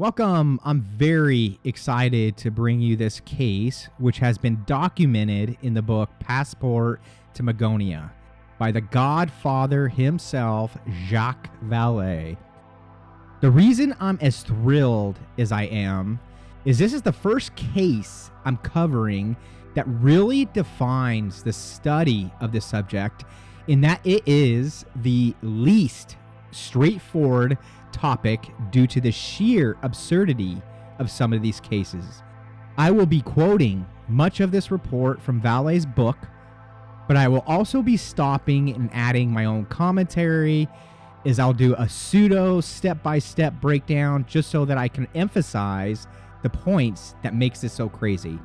Welcome. I'm very excited to bring you this case, which has been documented in the book Passport to Magonia by the Godfather himself, Jacques Vallée. The reason I'm as thrilled as I am is this is the first case I'm covering that really defines the study of the subject, in that it is the least straightforward topic due to the sheer absurdity of some of these cases. I will be quoting much of this report from Vallée's book, but I will also be stopping and adding my own commentary, as I'll do a pseudo step-by-step breakdown just so that I can emphasize the points that makes this so crazy.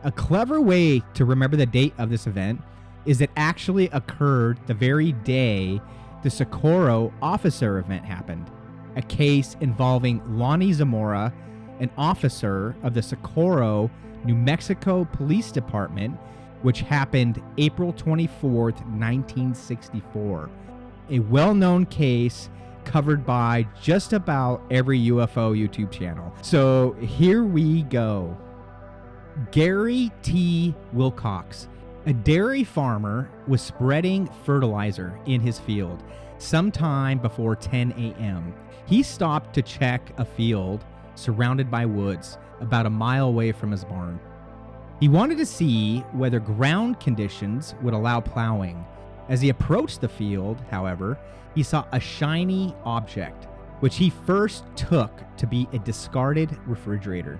A clever way to remember the date of this event is it actually occurred the very day the Socorro officer event happened, a case involving Lonnie Zamora, an officer of the Socorro, New Mexico Police Department, which happened April 24th, 1964. A well-known case covered by just about every UFO YouTube channel. So here we go. Gary T. Wilcox, a dairy farmer, was spreading fertilizer in his field sometime before 10 a.m. He stopped to check a field surrounded by woods about a mile away from his barn. He wanted to see whether ground conditions would allow plowing. As he approached the field, however, he saw a shiny object, which he first took to be a discarded refrigerator,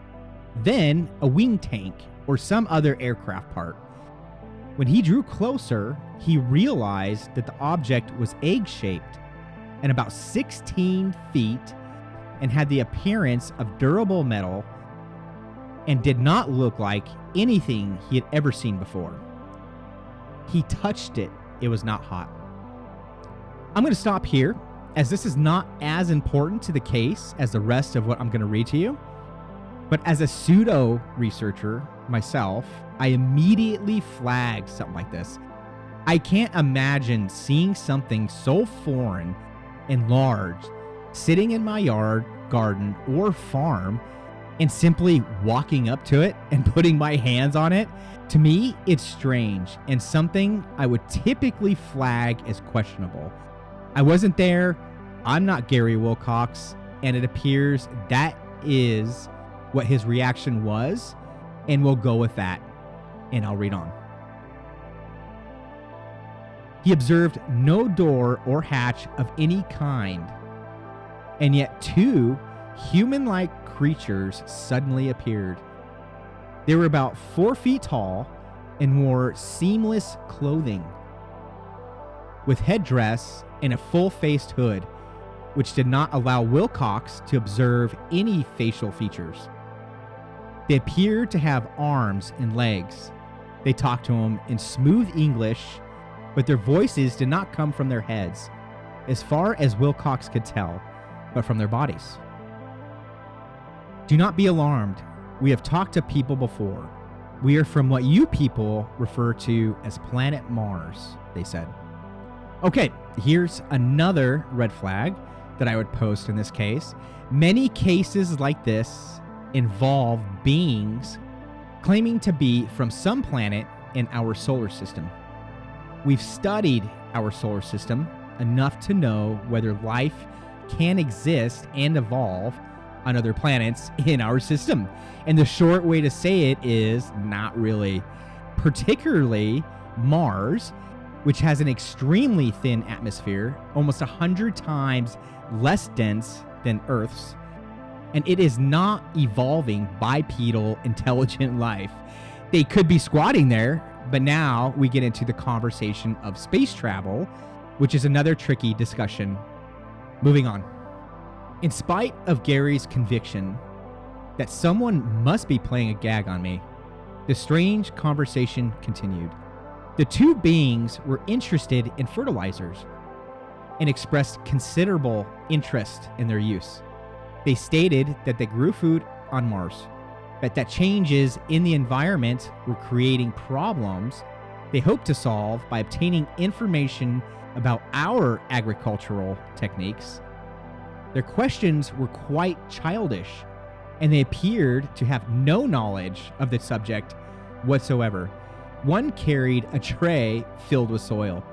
then a wing tank or some other aircraft part. When he drew closer, he realized that the object was egg-shaped and about 16 feet and had the appearance of durable metal and did not look like anything he had ever seen before. He touched it. It was not hot. I'm going to stop here, as this is not as important to the case as the rest of what I'm going to read to you. But as a pseudo researcher myself, I immediately flagged something like this. I can't imagine seeing something so foreign and large sitting in my yard, garden, or farm and simply walking up to it and putting my hands on it. To me, it's strange and something I would typically flag as questionable. I wasn't there, I'm not Gary Wilcox, and it appears that is what his reaction was, and we'll go with that, and I'll read on. He observed no door or hatch of any kind, and yet two human-like creatures suddenly appeared. They were about 4 feet tall and wore seamless clothing, with headdress and a full-faced hood, which did not allow Wilcox to observe any facial features. They appeared to have arms and legs. They talked to him in smooth English, but their voices did not come from their heads, as far as Wilcox could tell, but from their bodies. Do not be alarmed. We have talked to people before. We are from what you people refer to as planet Mars, they said. Okay, here's another red flag that I would post in this case. Many cases like this involve beings claiming to be from some planet in our solar system. We've studied our solar system enough to know whether life can exist and evolve on other planets in our system. And the short way to say it is not really, particularly Mars, which has an extremely thin atmosphere, almost 100 times less dense than Earth's. And it is not evolving bipedal intelligent life. They could be squatting there, but now we get into the conversation of space travel, which is another tricky discussion. Moving on. In spite of Gary's conviction that someone must be playing a gag on me, the strange conversation continued. The two beings were interested in fertilizers and expressed considerable interest in their use. They stated that they grew food on Mars, that changes in the environment were creating problems they hoped to solve by obtaining information about our agricultural techniques, Their questions were quite childish, and they appeared to have no knowledge of the subject whatsoever. One carried a tray filled with soil.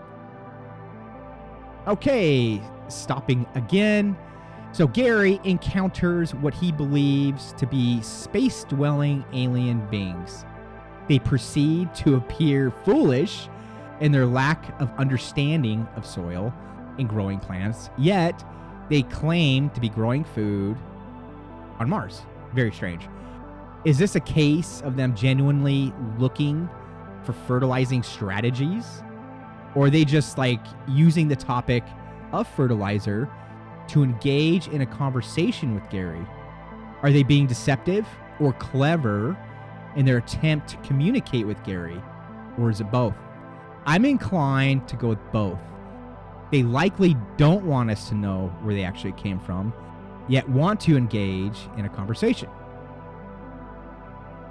Okay, stopping again. So Gary encounters what he believes to be space-dwelling alien beings. They proceed to appear foolish in their lack of understanding of soil and growing plants, yet they claim to be growing food on Mars. Very strange. Is this a case of them genuinely looking for fertilizing strategies? Or are they just like using the topic of fertilizer to engage in a conversation with Gary? Are they being deceptive or clever in their attempt to communicate with Gary? Or is it both? I'm inclined to go with both. They likely don't want us to know where they actually came from, yet want to engage in a conversation.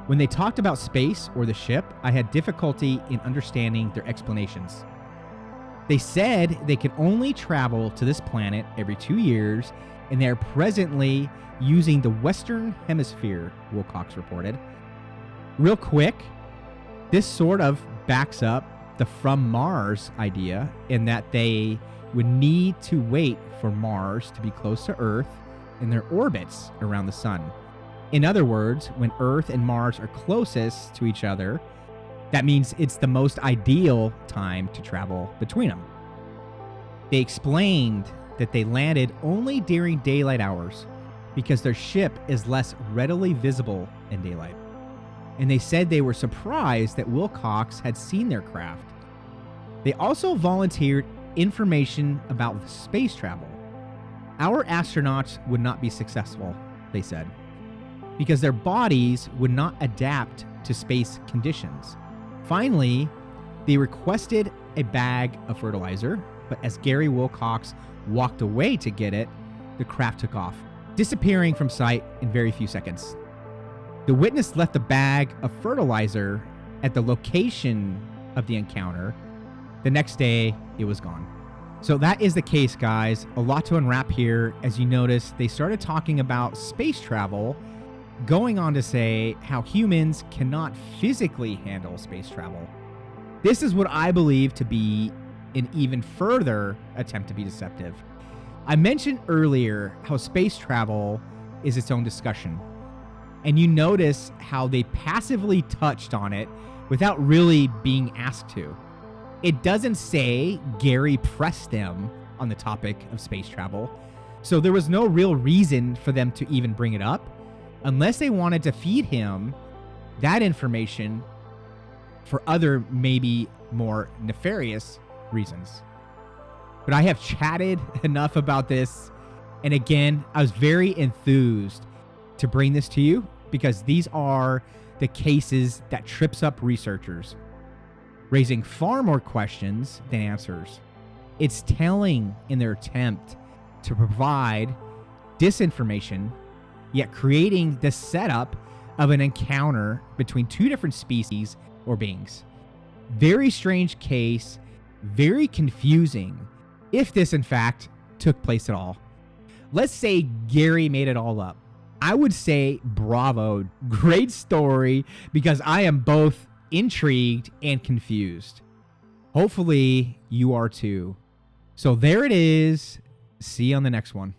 When they talked about space or the ship, I had difficulty in understanding their explanations. They said they can only travel to this planet every 2 years, and they are presently using the Western Hemisphere, Wilcox reported. Real quick, this sort of backs up the from Mars idea in that they would need to wait for Mars to be close to Earth in their orbits around the sun. In other words, when Earth and Mars are closest to each other, that means it's the most ideal time to travel between them. They explained that they landed only during daylight hours because their ship is less readily visible in daylight. And they said they were surprised that Wilcox had seen their craft. They also volunteered information about space travel. Our astronauts would not be successful, they said, because their bodies would not adapt to space conditions. Finally, they requested a bag of fertilizer, but as Gary Wilcox walked away to get it, the craft took off, disappearing from sight in very few seconds. The witness left the bag of fertilizer at the location of the encounter. The next day, it was gone. So that is the case, guys. A lot to unwrap here. As you notice, they started talking about space travel, going on to say how humans cannot physically handle space travel. This is what I believe to be an even further attempt to be deceptive. I mentioned earlier how space travel is its own discussion. And you notice how they passively touched on it without really being asked to. It doesn't say Gary pressed them on the topic of space travel, so there was no real reason for them to even bring it up, unless they wanted to feed him that information for other, maybe more nefarious reasons. But I have chatted enough about this, and again, I was very enthused to bring this to you because these are the cases that trips up researchers, raising far more questions than answers. It's telling in their attempt to provide disinformation, yet creating the setup of an encounter between two different species or beings. Very strange case, very confusing, if this in fact took place at all. Let's say Gary made it all up. I would say bravo, great story, because I am both intrigued and confused. Hopefully you are too. So there it is. See you on the next one.